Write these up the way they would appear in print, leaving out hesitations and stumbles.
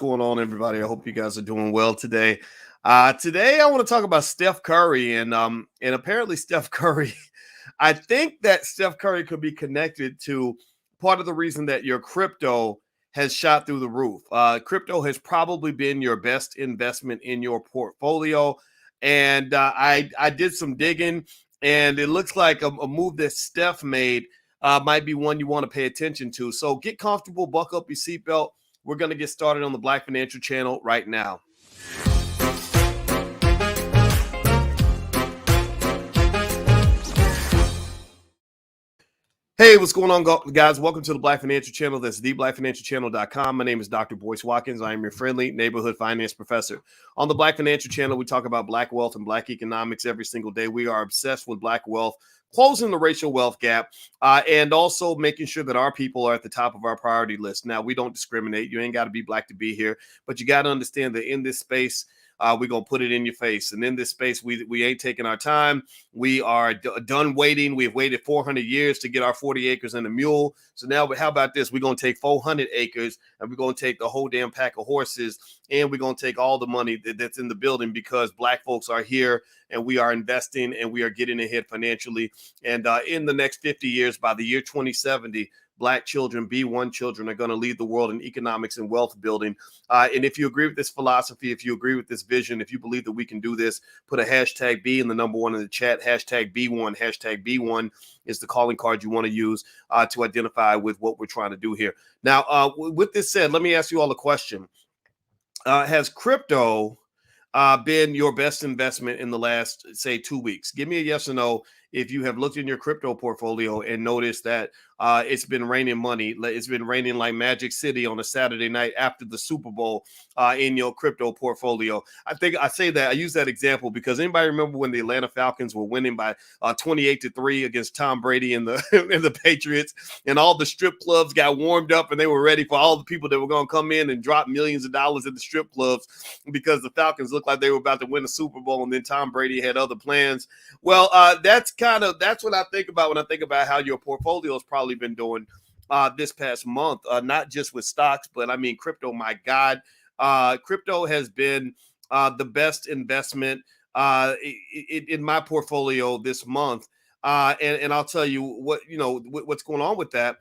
going on, everybody? I hope you guys are doing well today. Today I want to talk about Steph Curry and apparently Steph Curry. I think that Steph Curry could be connected to part of the reason that your crypto has shot through the roof. Crypto has probably been your best investment in your portfolio, and I did some digging, and it looks like a move that Steph made might be one you want to pay attention to. So get comfortable, buckle up your seatbelt. We're going to get started on the Black Financial Channel right now. Hey, what's going on, guys? Welcome to the Black Financial Channel. That's theblackfinancialchannel.com. My name is Dr. Boyce Watkins. I am your friendly neighborhood finance professor. On the Black Financial Channel, we talk about Black wealth and Black economics every single day. We are obsessed with Black wealth, closing the racial wealth gap, and also making sure that our people are at the top of our priority list. Now, we don't discriminate. You ain't got to be Black to be here, but you got to understand that in this space, we're going to put it in your face. And in this space, we ain't taking our time. We are done waiting. We've waited 400 years to get our 40 acres and a mule. So now, how about this? We're going to take 400 acres and we're going to take the whole damn pack of horses, and we're going to take all the money that's in the building because Black folks are here and we are investing and we are getting ahead financially. And in the next 50 years, by the year 2070, Black children, B1 children, are going to lead the world in economics and wealth building. And if you agree with this philosophy, if you agree with this vision, if you believe that we can do this, put a hashtag B in the number one in the chat, hashtag B1. Hashtag B1 is the calling card you want to use to identify with what we're trying to do here. Now, with this said, let me ask you all a question. Has crypto been your best investment in the last, say, 2 weeks? Give me a yes or no if you have looked in your crypto portfolio and noticed that it's been raining money. It's been raining like Magic City on a Saturday night after the Super Bowl in your crypto portfolio. I think I say that I use that example because anybody remember when the Atlanta Falcons were winning by 28-3 against Tom Brady and the and the Patriots, and all the strip clubs got warmed up and they were ready for all the people that were going to come in and drop millions of dollars at the strip clubs because the Falcons looked like they were about to win the Super Bowl, and then Tom Brady had other plans. Well, that's what I think about when I think about how your portfolio has probably been doing this past month, not just with stocks, but I mean crypto. My God, crypto has been the best investment in my portfolio this month, and I'll tell you what's going on with that.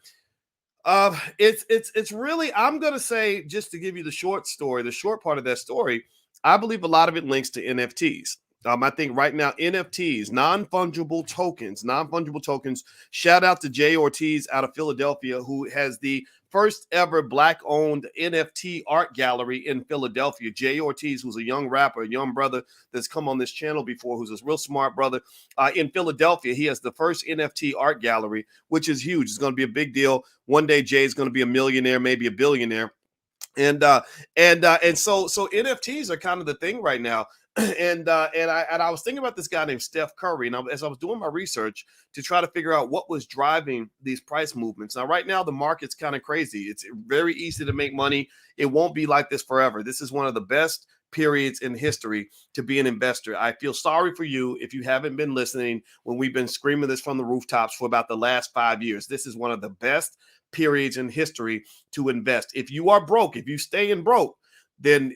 It's really, I'm gonna say, just to give you the short story, the short part of that story, I believe a lot of it links to NFTs. I think right now, NFTs, non-fungible tokens. Shout out to Jay Ortiz out of Philadelphia, who has the first ever Black-owned NFT art gallery in Philadelphia. Jay Ortiz, who's a young rapper, a young brother that's come on this channel before, who's a real smart brother in Philadelphia. He has the first NFT art gallery, which is huge. It's going to be a big deal. One day, Jay's going to be a millionaire, maybe a billionaire. And so NFTs are kind of the thing right now. And I was thinking about this guy named Steph Curry, and as I was doing my research to try to figure out what was driving these price movements. Now, right now, the market's kind of crazy. It's very easy to make money. It won't be like this forever. This is one of the best periods in history to be an investor. I feel sorry for you if you haven't been listening when we've been screaming this from the rooftops for about the last 5 years. This is one of the best periods in history to invest. If you are broke, if you stay in broke, then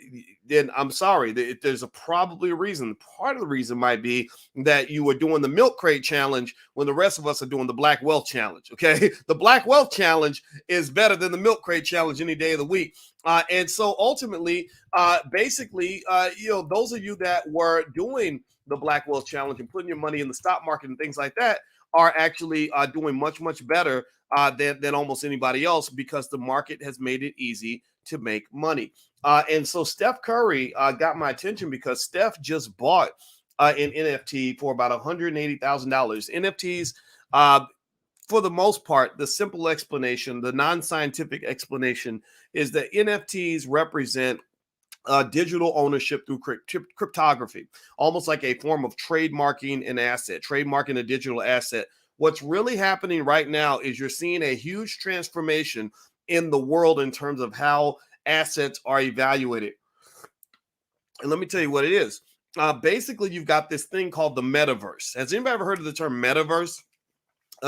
I'm sorry. There's probably a reason. Part of the reason might be that you were doing the milk crate challenge when the rest of us are doing the Black Wealth Challenge. Okay, the Black Wealth Challenge is better than the milk crate challenge any day of the week. And so ultimately, basically, those of you that were doing the Black Wealth Challenge and putting your money in the stock market and things like that are actually doing much, much better than almost anybody else because the market has made it easy to make money. And so Steph Curry got my attention because Steph just bought an NFT for about $180,000. NFTs, for the most part, the simple explanation, the non-scientific explanation is that NFTs represent digital ownership through cryptography, almost like a form of trademarking an asset, trademarking a digital asset. What's really happening right now is you're seeing a huge transformation in the world in terms of how assets are evaluated. And let me tell you what it is. Basically, you've got this thing called the metaverse. Has anybody ever heard of the term metaverse?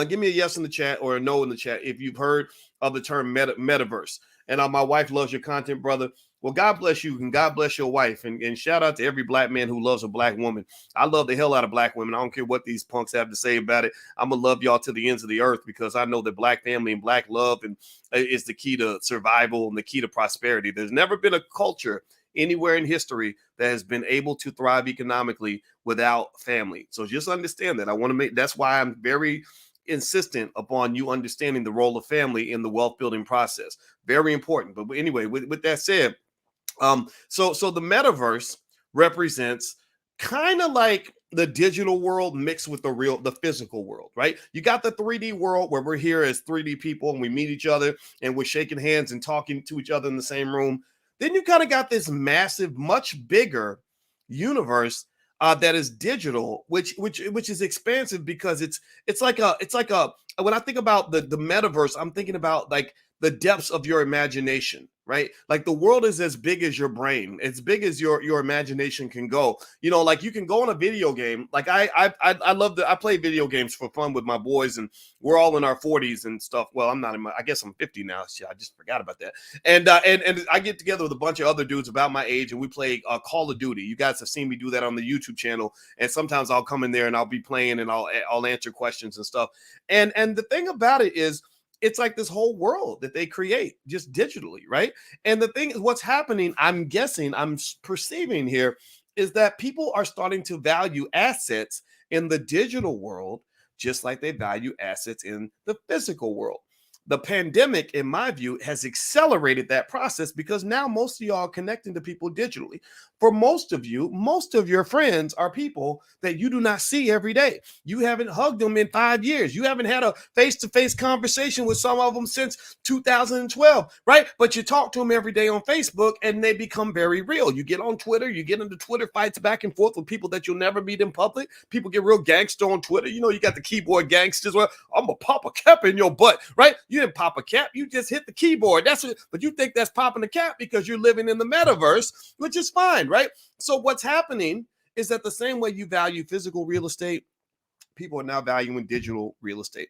Give me a yes in the chat or a no in the chat if you've heard of the term metaverse. And my wife loves your content, brother. Well, God bless you and God bless your wife. And shout out to every black man who loves a black woman. I love the hell out of black women. I don't care what these punks have to say about it. I'm going to love y'all to the ends of the earth because I know that black family and black love and is the key to survival and the key to prosperity. There's never been a culture anywhere in history that has been able to thrive economically without family. So just understand that. I want to make that's why I'm very insistent upon you understanding the role of family in the wealth building process. Very important. But anyway, with that said, so the metaverse represents kind of like the digital world mixed with the physical world, right? You got the 3D world where we're here as 3D people and we meet each other and we're shaking hands and talking to each other in the same room. Then you kind of got this massive, much bigger universe that is digital, which is expansive because it's like a when I think about the metaverse, I'm thinking about like the depths of your imagination, right? Like the world is as big as your brain, as big as your imagination can go. You know, like you can go on a video game. Like I love I play video games for fun with my boys, and we're all in our 40s and stuff. Well, I'm not in my, I guess I'm 50 now. Shit, I just forgot about that. And I get together with a bunch of other dudes about my age, and we play Call of Duty. You guys have seen me do that on the YouTube channel, and sometimes I'll come in there and I'll be playing and I'll answer questions and stuff. And the thing about it is, it's like this whole world that they create just digitally, right? And the thing is, what's happening, I'm guessing, I'm perceiving here, is that people are starting to value assets in the digital world just like they value assets in the physical world. The pandemic, in my view, has accelerated that process because now most of y'all are connecting to people digitally. For most of you, most of your friends are people that you do not see every day. You haven't hugged them in 5 years. You haven't had a face-to-face conversation with some of them since 2012, right? But you talk to them every day on Facebook and they become very real. You get on Twitter, you get into Twitter fights back and forth with people that you'll never meet in public. People get real gangster on Twitter. You know, you got the keyboard gangsters. Well, I'm going to pop a cap in your butt, right? You didn't pop a cap. You just hit the keyboard. That's it. But you think that's popping a cap because you're living in the metaverse, which is fine, right? So what's happening is that the same way you value physical real estate, people are now valuing digital real estate.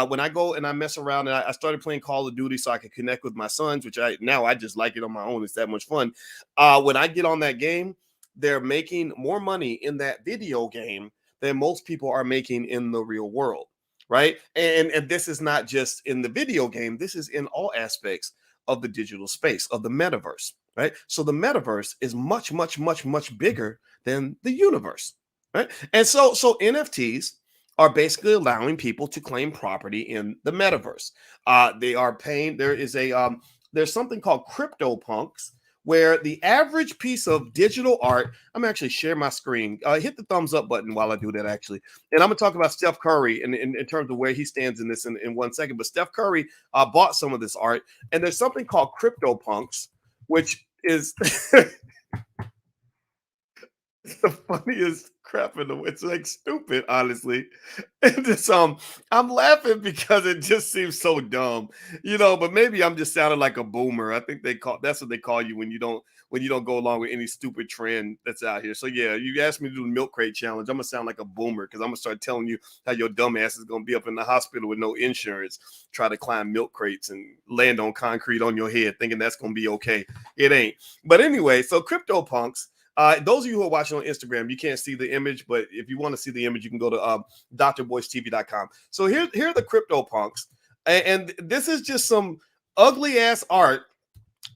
When I go and I mess around, and I started playing Call of Duty so I could connect with my sons, which I just like it on my own. It's that much fun. When I get on that game, they're making more money in that video game than most people are making in the real world, right? And this is not just in the video game. This is in all aspects of the digital space, of the metaverse, right? So the metaverse is much, much, much, much bigger than the universe, right? And so NFTs are basically allowing people to claim property in the metaverse. They are paying. There's something called CryptoPunks, where the average piece of digital art. I'm actually share my screen. Hit the thumbs up button while I do that, actually. And I'm gonna talk about Steph Curry in terms of where he stands in this in 1 second. But Steph Curry bought some of this art, and there's something called CryptoPunks, which is the funniest crap in the world. It's like stupid, honestly. And just I'm laughing because it just seems so dumb, you know. But maybe I'm just sounding like a boomer. I think that's what they call you when you don't go along with any stupid trend that's out here. So yeah, you asked me to do the milk crate challenge. I'm gonna sound like a boomer because I'm gonna start telling you how your dumb ass is gonna be up in the hospital with no insurance, try to climb milk crates and land on concrete on your head, thinking that's gonna be okay. It ain't. But anyway, so CryptoPunks. Those of you who are watching on Instagram, you can't see the image, but if you want to see the image, you can go to drboycetv.com. So here are the CryptoPunks, and this is just some ugly ass art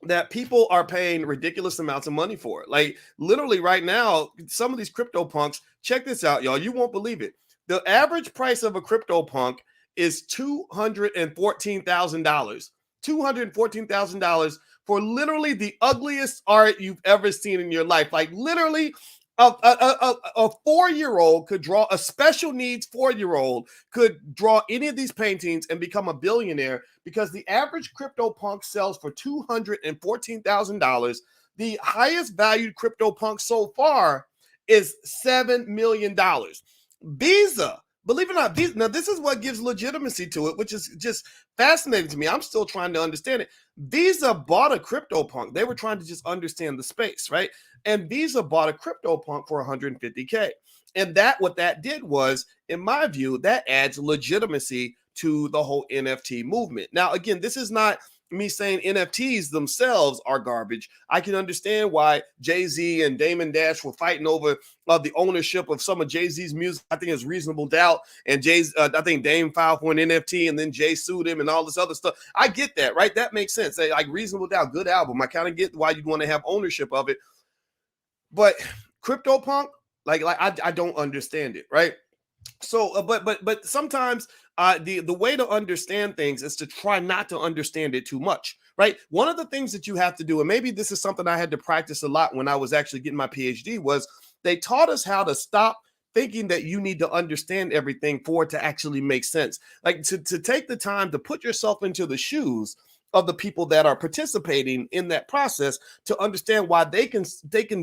that people are paying ridiculous amounts of money for. Like literally right now, some of these CryptoPunks, check this out, y'all. You won't believe it. The average price of a CryptoPunk is $214,000. $214,000 for literally the ugliest art you've ever seen in your life. Like literally a 4-year-old could draw, a special needs 4-year-old could draw any of these paintings and become a billionaire because the average CryptoPunk sells for $214,000. The highest valued CryptoPunk so far is $7 million. Visa, believe it or not, Visa, now this is what gives legitimacy to it, which is just fascinating to me. I'm still trying to understand it. Visa bought a CryptoPunk. They were trying to just understand the space, right? And Visa bought a CryptoPunk for $150K. And what that did was, in my view, that adds legitimacy to the whole NFT movement. Now, again, this is not me saying NFTs themselves are garbage. I can understand why Jay-Z and Damon Dash were fighting over the ownership of some of Jay-Z's music. I think it's reasonable doubt. And I think Dame filed for an NFT and then Jay sued him and all this other stuff. I get that, right? That makes sense. Like reasonable doubt, good album. I kind of get why you'd want to have ownership of it. But CryptoPunk, I don't understand it, right? So, but sometimes the way to understand things is to try not to understand it too much, right? One of the things that you have to do, and maybe this is something I had to practice a lot when I was actually getting my PhD, was they taught us how to stop thinking that you need to understand everything for it to actually make sense. Like to take the time to put yourself into the shoes of the people that are participating in that process to understand why they can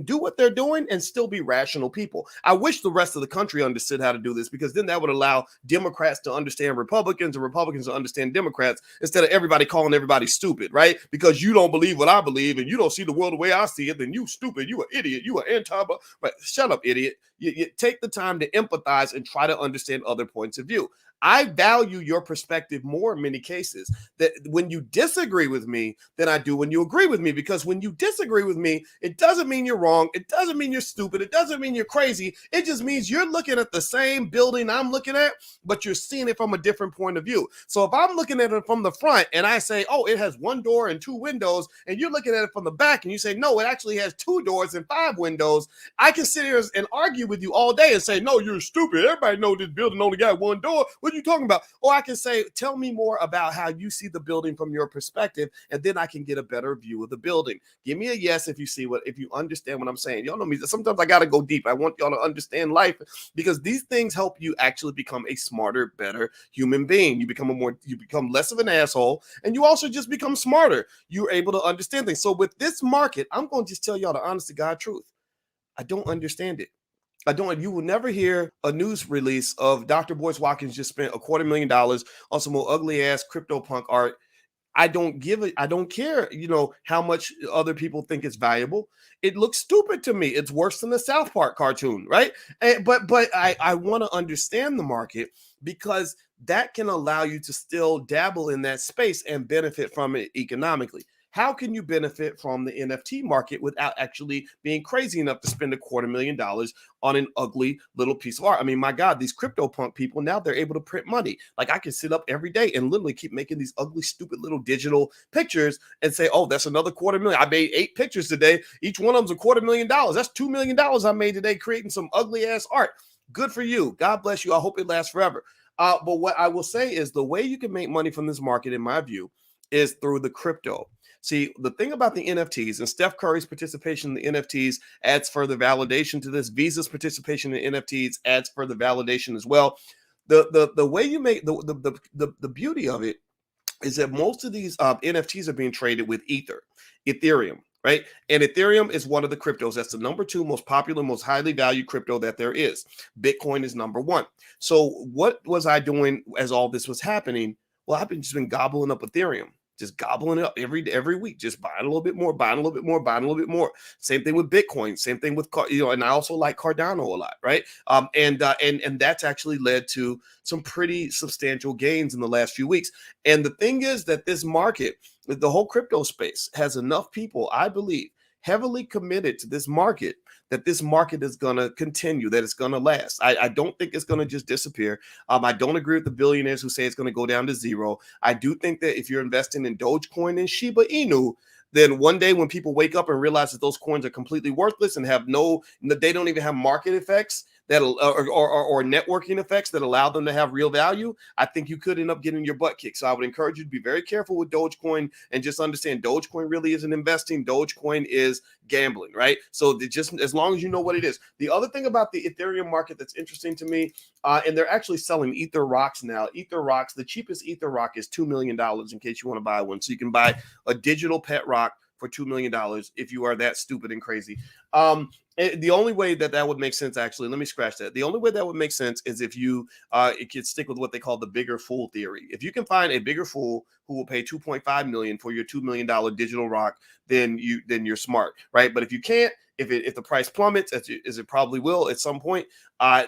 do what they're doing and still be rational people. I wish the rest of the country understood how to do this, because then that would allow Democrats to understand Republicans and Republicans to understand Democrats, instead of everybody calling everybody stupid, right? Because you don't believe what I believe and you don't see the world the way I see it, then you stupid, you an idiot, you an anti, but shut up, idiot. You take the time to empathize and try to understand other points of view. I value your perspective more in many cases, that when you disagree with me than I do when you agree with me, because when you disagree with me, it doesn't mean you're wrong. It doesn't mean you're stupid. It doesn't mean you're crazy. It just means you're looking at the same building I'm looking at, but you're seeing it from a different point of view. So if I'm looking at it from the front and I say, oh, it has one door and two windows, and you're looking at it from the back and you say, no, it actually has two doors and five windows, I can sit here and argue with you all day and say, no, you're stupid. Everybody knows this building only got one door. What are you talking about? Or I can say, tell me more about how you see the building from your perspective, and then I can get a better view of the building. Give me a yes if you understand what I'm saying. Y'all know me. Sometimes I got to go deep. I want y'all to understand life, because these things help you actually become a smarter, better human being. You become less of an asshole, and you also just become smarter. You're able to understand things. So with this market, I'm going to just tell y'all the honest to God truth. I don't understand it. You will never hear a news release of Dr. Boyce Watkins just spent $250,000 on some more ugly ass CryptoPunk art. I don't care, how much other people think it's valuable. It looks stupid to me. It's worse than the South Park cartoon, right? But I want to understand the market, because that can allow you to still dabble in that space and benefit from it economically. How can you benefit from the NFT market without actually being crazy enough to spend $250,000 on an ugly little piece of art? I mean, my God, these CryptoPunk people, now they're able to print money. Like, I can sit up every day and literally keep making these ugly, stupid little digital pictures and say, oh, that's another $250,000. I made 8 pictures today. Each one of them's $250,000. That's $2 million I made today creating some ugly ass art. Good for you. God bless you. I hope it lasts forever. But what I will say is, the way you can make money from this market, in my view, is through the crypto. See, the thing about the NFTs, and Steph Curry's participation in the NFTs adds further validation to this. Visa's participation in NFTs adds further validation as well. The way you make the beauty of it is that most of these NFTs are being traded with Ethereum, right? And Ethereum is one of the cryptos. That's the number 2 most popular, most highly valued crypto that there is. Bitcoin is number 1. So what was I doing as all this was happening? Well, I've just been gobbling up Ethereum. Just gobbling it up every week, just buying a little bit more, buying a little bit more, buying a little bit more. Same thing with Bitcoin. Same thing with and I also like Cardano a lot, right? And that's actually led to some pretty substantial gains in the last few weeks. And the thing is that this market, the whole crypto space, has enough people, I believe, heavily committed to this market, that this market is going to continue, that it's going to last. I don't think it's going to just disappear. I don't agree with the billionaires who say it's going to go down to zero. I do think that if you're investing in Dogecoin and Shiba Inu, then one day when people wake up and realize that those coins are completely worthless and they don't even have market effects that or networking effects that allow them to have real value, I think you could end up getting your butt kicked. So I would encourage you to be very careful with Dogecoin, and just understand Dogecoin really isn't investing. Dogecoin is gambling, right? So just as long as you know what it is. The other thing about the Ethereum market that's interesting to me, and they're actually selling Ether Rocks now. Ether Rocks, the cheapest Ether Rock is $2 million in case you want to buy one. So you can buy a digital pet rock for $2 million if you are that stupid and crazy. The only way that would make sense, actually, let me scratch that. The only way that would make sense is if you it could stick with what they call the bigger fool theory. If you can find a bigger fool who will pay $2.5 million for your $2 million digital rock, then you're smart, right? But if you can't, if the price plummets, as it probably will at some point,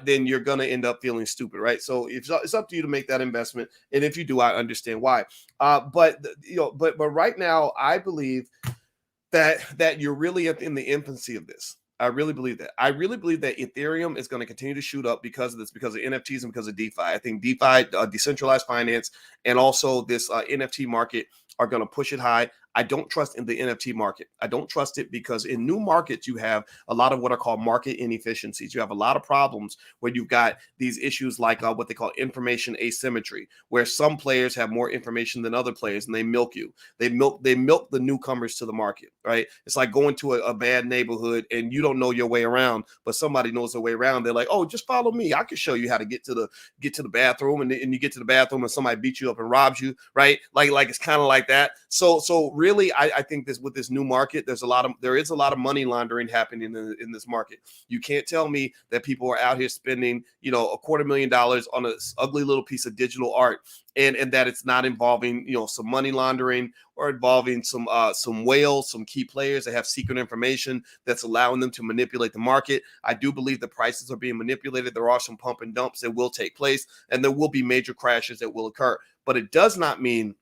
then you're going to end up feeling stupid, right? So it's up to you to make that investment, and if you do, I understand why. But right now, I believe that you're really in the infancy of this. I really believe that. I really believe that Ethereum is going to continue to shoot up because of this, because of NFTs and because of DeFi. I think DeFi, decentralized finance, and also this NFT market are going to push it high. I don't trust in the NFT market. I don't trust it because in new markets, you have a lot of what are called market inefficiencies. You have a lot of problems where you've got these issues like what they call information asymmetry, where some players have more information than other players and they milk you. They milk the newcomers to the market, right? It's like going to a bad neighborhood and you don't know your way around, but somebody knows their way around. They're like, oh, just follow me. I can show you how to get to the bathroom, and you get to the bathroom and somebody beats you up and robs you, right? Like it's kind of like that. So really, I think with this new market, there is a lot of money laundering happening in this market. You can't tell me that people are out here spending, $250,000 on a ugly little piece of digital art, and that it's not involving, some money laundering or involving some whales, some key players that have secret information that's allowing them to manipulate the market. I do believe the prices are being manipulated. There are some pump and dumps that will take place, and there will be major crashes that will occur. But it does not mean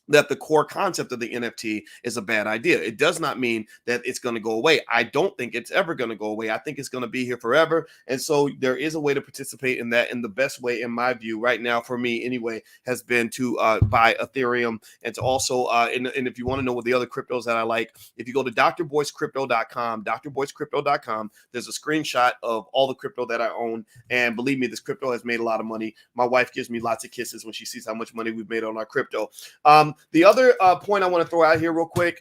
that the core concept of the NFT is a bad idea. It does not mean that it's going to go away. I don't think it's ever going to go away. I think it's going to be here forever. And so there is a way to participate in that. And the best way, in my view, right now, for me anyway, has been to buy Ethereum, and to also, and if you want to know what the other cryptos that I like, if you go to drboycecrypto.com, there's a screenshot of all the crypto that I own. And believe me, this crypto has made a lot of money. My wife gives me lots of kisses when she sees how much money we've made on our crypto. The other point I want to throw out here real quick,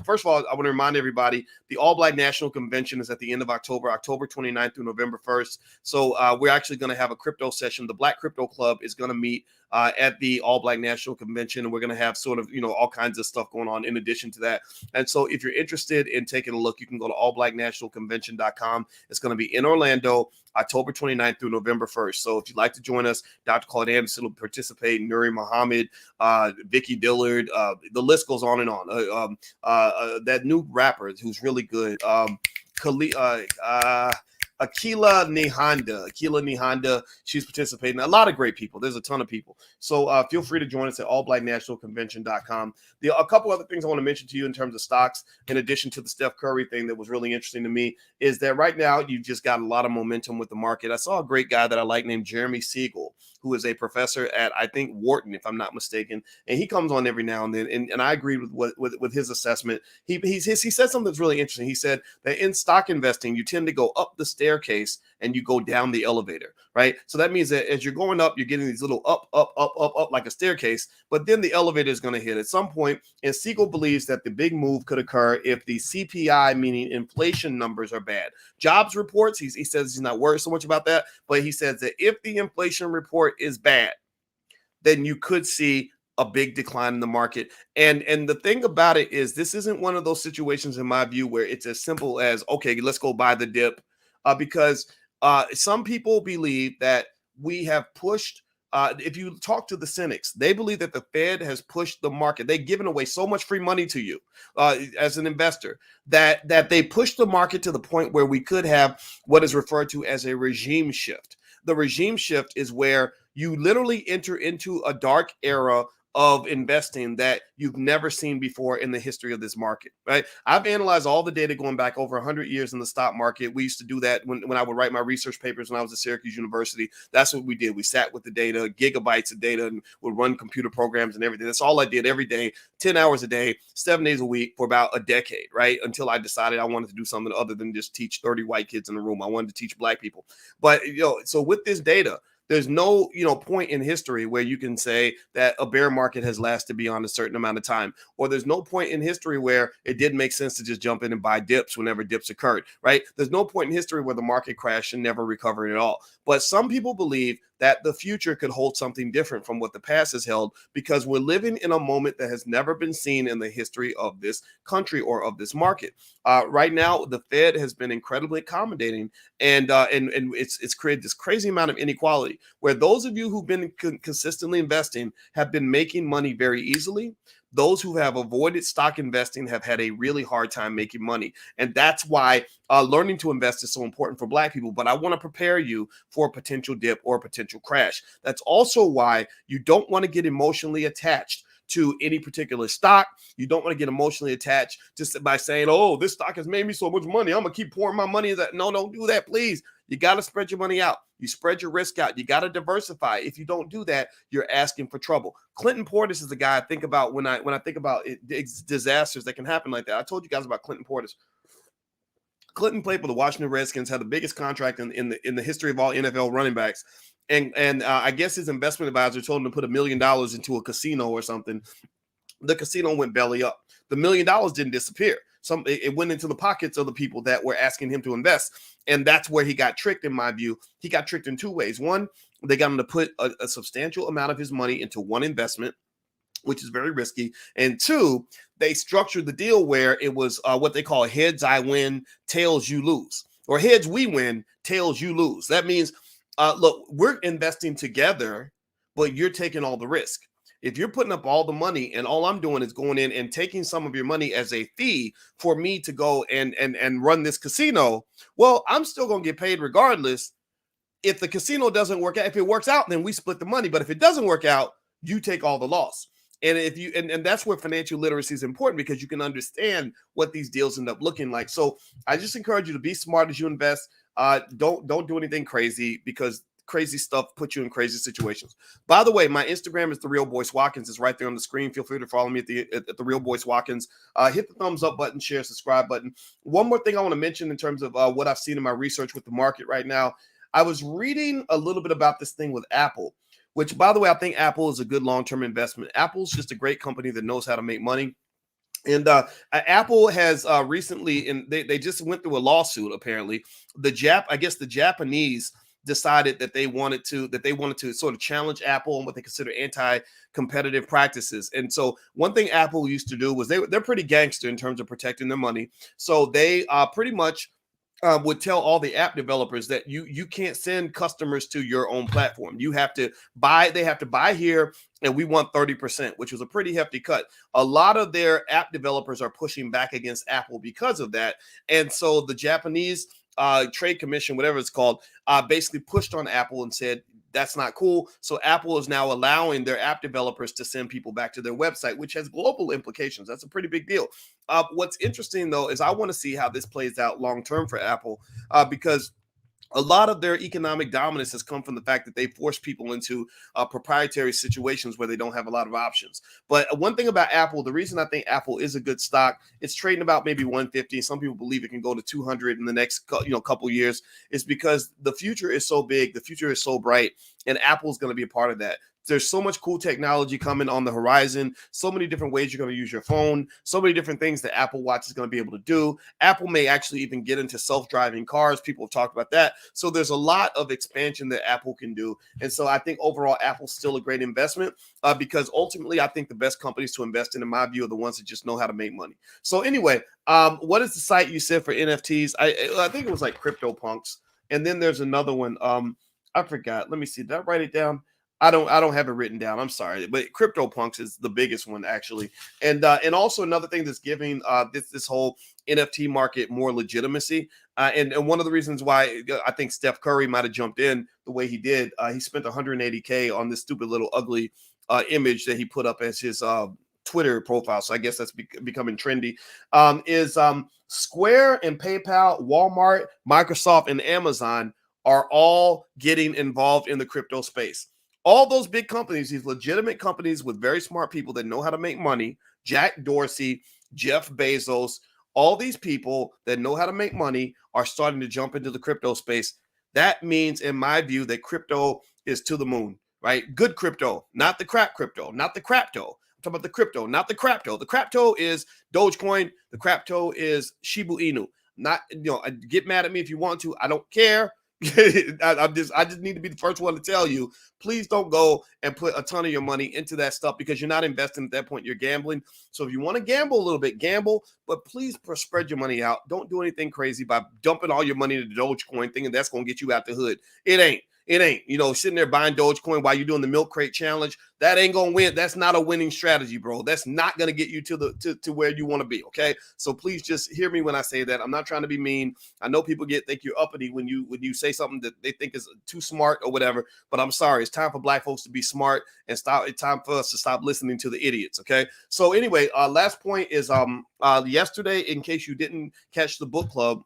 first of all, I want to remind everybody, the All Black National Convention is at the end of October 29th through November 1st. So we're actually going to have a crypto session. The Black Crypto Club is going to meet at the All Black National Convention, and we're going to have sort of, all kinds of stuff going on in addition to that. And so if you're interested in taking a look, you can go to allblacknationalconvention.com. It's going to be in Orlando, October 29th through November 1st. So if you'd like to join us, Dr. Claude Anderson will participate, Nuri Muhammad, Vicky Dillard, the list goes on and on. That new rapper who's really good, Akila Nihanda, she's participating. A lot of great people. There's a ton of people. So feel free to join us at allblacknationalconvention.com. A couple other things I want to mention to you in terms of stocks, in addition to the Steph Curry thing that was really interesting to me, is that right now you've just got a lot of momentum with the market. I saw a great guy that I like named Jeremy Siegel, who is a professor at, I think, Wharton, if I'm not mistaken. And he comes on every now and then. And I agree with his assessment. He said something that's really interesting. He said that in stock investing, you tend to go up the staircase and you go down the elevator, right? So that means that as you're going up, you're getting these little up like a staircase, but then the elevator is going to hit at some point. And Siegel believes that the big move could occur if the CPI, meaning inflation numbers, are bad. Jobs reports, he says he's not worried so much about that, but he says that if the inflation report is bad, then you could see a big decline in the market. And the thing about it is, this isn't one of those situations, in my view, where it's as simple as, okay, let's go buy the dip, because some people believe that we have pushed. If you talk to the cynics, they believe that the Fed has pushed the market. They've given away so much free money to you as an investor that they pushed the market to the point where we could have what is referred to as a regime shift. The regime shift is where you literally enter into a dark era of investing that you've never seen before in the history of this market, right? I've analyzed all the data going back over 100 years in the stock market. We used to do that when I would write my research papers when I was at Syracuse University. That's what we did. We sat with the data, gigabytes of data, and would run computer programs and everything. That's all I did every day, 10 hours a day, 7 days a week for about a decade, right? Until I decided I wanted to do something other than just teach 30 white kids in a room. I wanted to teach black people. But, so with this data, there's no, point in history where you can say that a bear market has lasted beyond a certain amount of time, or there's no point in history where it did make sense to just jump in and buy dips whenever dips occurred, right? There's no point in history where the market crashed and never recovered at all. But some people believe that the future could hold something different from what the past has held, because we're living in a moment that has never been seen in the history of this country or of this market. Right now, the Fed has been incredibly accommodating, and it's created this crazy amount of inequality where those of you who've been consistently investing have been making money very easily. those who have avoided stock investing have had a really hard time making money. And that's why learning to invest is so important for Black people. But I want to prepare you for a potential dip or a potential crash. That's also why you don't want to get emotionally attached to any particular stock. You don't want to get emotionally attached just by saying, oh, this stock has made me so much money, I'm going to keep pouring my money into that. No, don't do that, please. You got to spread your money out. You spread your risk out. You got to diversify. If you don't do that, you're asking for trouble. Clinton Portis is the guy I think about when I think about disasters that can happen like that. I told you guys about Clinton Portis. Clinton played for the Washington Redskins, had the biggest contract in the history of all NFL running backs. And I guess his investment advisor told him to put $1 million into a casino or something. The casino went belly up. The $1 million didn't disappear. It went into the pockets of the people that were asking him to invest. And that's where he got tricked, in my view. He got tricked in two ways. One, they got him to put a substantial amount of his money into one investment, which is very risky. And two, they structured the deal where it was what they call heads I win, tails you lose. Or heads we win, tails you lose. That means, look, we're investing together, but you're taking all the risk. If you're putting up all the money and all I'm doing is going in and taking some of your money as a fee for me to go and run this casino, well, I'm still going to get paid regardless. If the casino doesn't work out, if it works out, then we split the money. But if it doesn't work out, you take all the loss. And if you and that's where financial literacy is important, because you can understand what these deals end up looking like. So I just encourage you to be smart as you invest. Don't do anything crazy, because crazy stuff puts you in crazy situations. By the way, my Instagram is The Real Boyce Watkins. It's right there on the screen. Feel free to follow me at the Real Boyce Watkins. Hit the thumbs up button, share, subscribe button. One more thing I want to mention in terms of what I've seen in my research with the market right now. I was reading a little bit about this thing with Apple, which, by the way, I think Apple is a good long-term investment. Apple's just a great company that knows how to make money. And Apple has recently, and they just went through a lawsuit. Apparently, the Japanese decided that they wanted to sort of challenge Apple on what they consider anti-competitive practices. And so one thing Apple used to do was they're pretty gangster in terms of protecting their money. So they pretty much would tell all the app developers that you can't send customers to your own platform. They have to buy here, and we want 30%, which was a pretty hefty cut. A lot of their app developers are pushing back against Apple because of that. And so the Japanese Trade Commission, whatever it's called, basically pushed on Apple and said, that's not cool. So Apple is now allowing their app developers to send people back to their website, which has global implications. That's a pretty big deal. What's interesting, though, is I want to see how this plays out long term for Apple, because a lot of their economic dominance has come from the fact that they force people into proprietary situations where they don't have a lot of options. But one thing about Apple, the reason I think Apple is a good stock, it's trading about maybe 150. Some people believe it can go to 200 in the next couple years, is because the future is so big, the future is so bright, and Apple is going to be a part of that. There's so much cool technology coming on the horizon, so many different ways you're going to use your phone, so many different things that Apple Watch is going to be able to do. Apple may actually even get into self-driving cars. People have talked about that. So there's a lot of expansion that Apple can do. And so I think overall, Apple's still a great investment, because ultimately I think the best companies to invest in my view, are the ones that just know how to make money. So anyway, what is the site you said for NFTs? I think it was like CryptoPunks. And then there's another one. I forgot. Let me see. Did I write it down? I don't have it written down. I'm sorry, but CryptoPunks is the biggest one, actually. And also another thing that's giving this whole NFT market more legitimacy. And one of the reasons why I think Steph Curry might have jumped in the way he did, he spent $180K on this stupid little ugly image that he put up as his Twitter profile. So I guess that's becoming trendy. Is Square and PayPal, Walmart, Microsoft, and Amazon are all getting involved in the crypto space. All those big companies, these legitimate companies with very smart people that know how to make money, Jack Dorsey, Jeff Bezos, all these people that know how to make money are starting to jump into the crypto space. That means, in my view, that crypto is to the moon, right? Good crypto, not the crap crypto, not the crapto. I'm talking about the crypto, not the crapto. The crapto is Dogecoin. The crapto is Shiba Inu. Not, get mad at me if you want to. I don't care. I just need to be the first one to tell you, please don't go and put a ton of your money into that stuff, because you're not investing at that point. You're gambling. So if you want to gamble a little bit, gamble, but please spread your money out. Don't do anything crazy by dumping all your money into the Dogecoin thing, and that's going to get you out the hood. It ain't. It ain't. Sitting there buying Dogecoin while you're doing the milk crate challenge, that ain't gonna win. That's not a winning strategy, bro. That's not gonna get you to where you want to be. Okay. So please just hear me when I say that. I'm not trying to be mean. I know people think you're uppity when you say something that they think is too smart or whatever, but I'm sorry. It's time for Black folks to be smart and stop. It's time for us to stop listening to the idiots. Okay. So anyway, last point is yesterday, in case you didn't catch the book club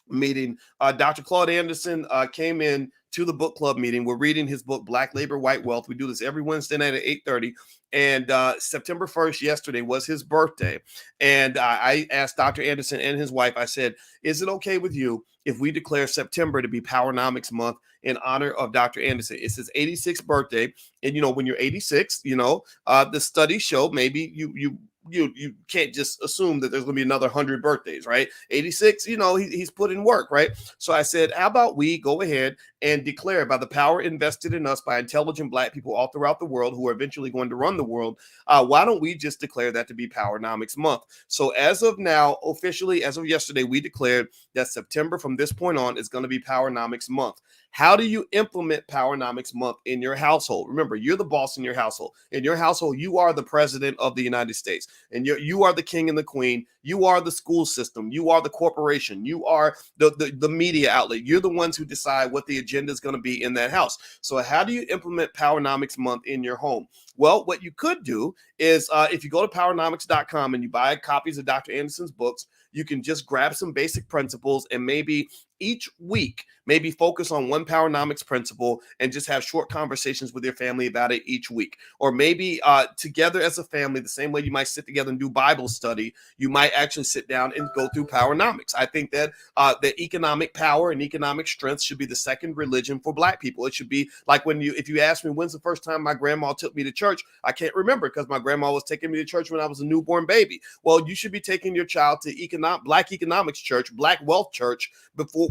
meeting, Dr. Claude Anderson came in to the book club meeting. We're reading his book, Black Labor, White Wealth. We do this every Wednesday night at 8:30. And September 1st, yesterday, was his birthday. And I asked Dr. Anderson and his wife, I said, is it okay with you if we declare September to be Powernomics month in honor of Dr. Anderson? It's his 86th birthday. And, when you're 86, the studies show maybe you can't just assume that there's going to be another 100 birthdays, right? 86, he's put in work, right? So I said, how about we go ahead and declare, by the power invested in us by intelligent Black people all throughout the world who are eventually going to run the world, why don't we just declare that to be Powernomics month? So as of now, officially, as of yesterday, we declared that September from this point on is going to be Powernomics month. How do you implement Powernomics month in your household? Remember, you're the boss in your household. In your household, you are the president of the United States, and you are the king and the queen. You are the school system. You are the corporation. You are the media outlet. You're the ones who decide what the agenda is going to be in that house. So how do you implement Powernomics month in your home? Well, what you could do is if you go to Powernomics.com and you buy copies of Dr. Anderson's books, you can just grab some basic principles and maybe each week, maybe focus on one Powernomics principle and just have short conversations with your family about it each week. Or maybe together as a family, the same way you might sit together and do Bible study, you might actually sit down and go through Powernomics. I think that the economic power and economic strength should be the second religion for Black people. It should be like if you ask me, when's the first time my grandma took me to church? I can't remember because my grandma was taking me to church when I was a newborn baby. Well, you should be taking your child to Black economics church, Black wealth church,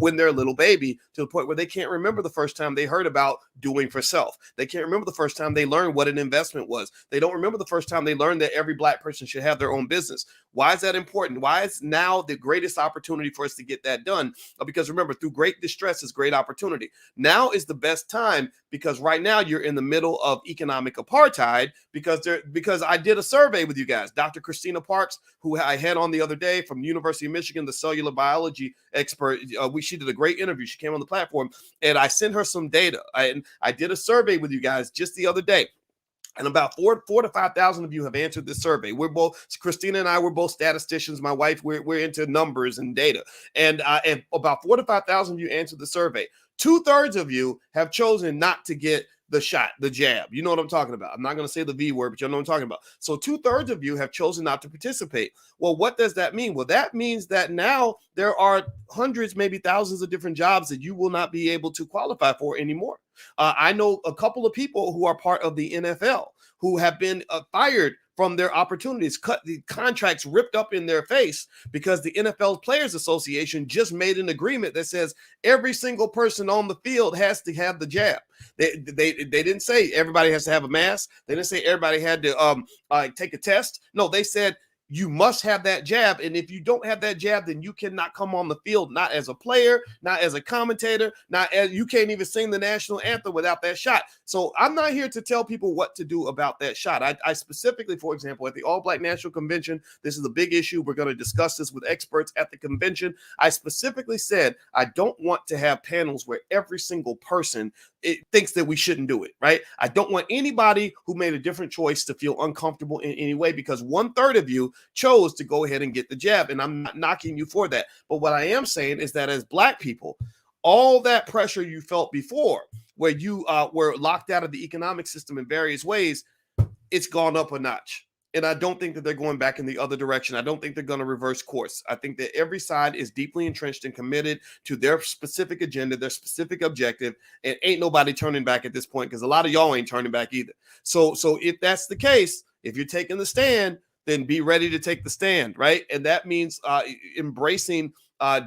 when they're a little baby, to the point where they can't remember the first time they heard about doing for self. They can't remember the first time they learned what an investment was. They don't remember the first time they learned that every Black person should have their own business. Why is that important? Why is now the greatest opportunity for us to get that done? Because remember, through great distress is great opportunity. Now is the best time, because right now you're in the middle of economic apartheid, because I did a survey with you guys. Dr. Christina Parks, who I had on the other day from the University of Michigan, the cellular biology expert, she did a great interview. She came on the platform and I sent her some data. I did a survey with you guys just the other day. And about 4,000 to 5,000 of you have answered this survey. Christina and I, we're both statisticians. My wife, we're into numbers and data. And about 4,000 to 5,000 of you answered the survey. 2/3 of you have chosen not to get the shot, the jab. You know what I'm talking about. I'm not going to say the V word, but you know what I'm talking about. So 2/3 of you have chosen not to participate. Well, what does that mean? Well, that means that now there are hundreds, maybe thousands of different jobs that you will not be able to qualify for anymore. I know a couple of people who are part of the NFL who have been fired from their opportunities, the contracts ripped up in their face, because the NFL Players Association just made an agreement that says every single person on the field has to have the jab. They didn't say everybody has to have a mask. They didn't say everybody had to take a test. No, they said you must have that jab. And if you don't have that jab, then you cannot come on the field, not as a player, not as a commentator, you can't even sing the national anthem without that shot. So I'm not here to tell people what to do about that shot. I specifically, for example, at the All Black National Convention, this is a big issue. We're going to discuss this with experts at the convention. I specifically said, I don't want to have panels where every single person thinks that we shouldn't do it, right? I don't want anybody who made a different choice to feel uncomfortable in any way, because 1/3 of you chose to go ahead and get the jab, and I'm not knocking you for that. But what I am saying is that as Black people, all that pressure you felt before, where you were locked out of the economic system in various ways, it's gone up a notch. And I don't think that they're going back in the other direction. I don't think they're going to reverse course. I think that every side is deeply entrenched and committed to their specific agenda, their specific objective, and ain't nobody turning back at this point, because a lot of y'all ain't turning back either. So if that's the case, if you're taking the stand, then be ready to take the stand, right? And that means embracing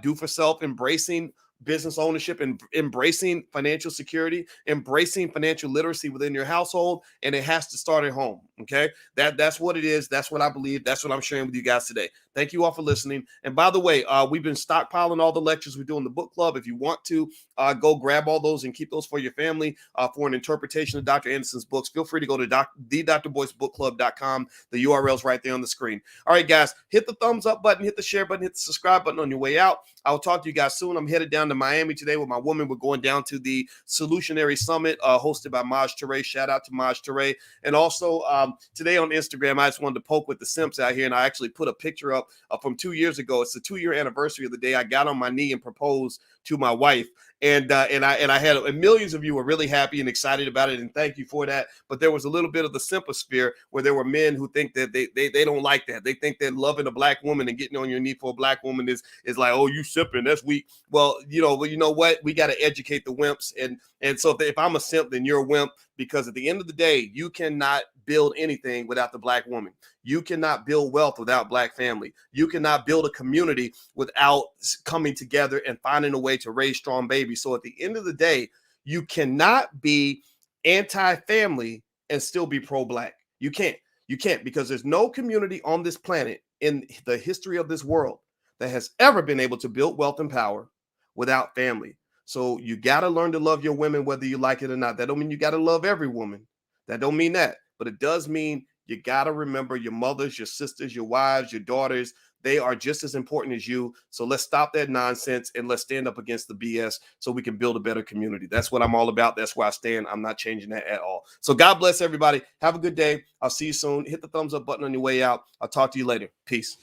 do for self, embracing business ownership, and embracing financial security, embracing financial literacy within your household. And it has to start at home. Okay. That's what it is. That's what I believe. That's what I'm sharing with you guys today. Thank you all for listening. And by the way, we've been stockpiling all the lectures we do in the book club. If you want to go grab all those and keep those for your family for an interpretation of Dr. Anderson's books, feel free to go to thedrboycebookclub.com. The URL's right there on the screen. All right, guys, hit the thumbs up button, hit the share button, hit the subscribe button on your way out. I'll talk to you guys soon. I'm headed down to Miami today with my woman. We're going down to the Solutionary Summit hosted by Maj Toure. Shout out to Maj Toure. And also today on Instagram, I just wanted to poke with the simps out here, and I actually put a picture up from 2 years ago. It's the 2-year anniversary of the day I got on my knee and proposed to my wife. And I had, and millions of you were really happy and excited about it, and thank you for that. But there was a little bit of the simposphere where there were men who think that they don't like that. They think that loving a black woman and getting on your knee for a black woman is like, oh, you simping, that's weak. Well, you know what? We got to educate the wimps, and so if I'm a simp, then you're a wimp, because at the end of the day, you cannot build anything without the black woman. You cannot build wealth without black family. You cannot build a community without coming together and finding a way to raise strong babies. So at the end of the day, you cannot be anti-family and still be pro-black. You can't, because there's no community on this planet in the history of this world that has ever been able to build wealth and power without family. So you got to learn to love your women, whether you like it or not. That don't mean you got to love every woman. That don't mean that, but it does mean you got to remember your mothers, your sisters, your wives, your daughters. They are just as important as you. So let's stop that nonsense and let's stand up against the BS so we can build a better community. That's what I'm all about. That's where I stand. I'm not changing that at all. So God bless everybody. Have a good day. I'll see you soon. Hit the thumbs up button on your way out. I'll talk to you later. Peace.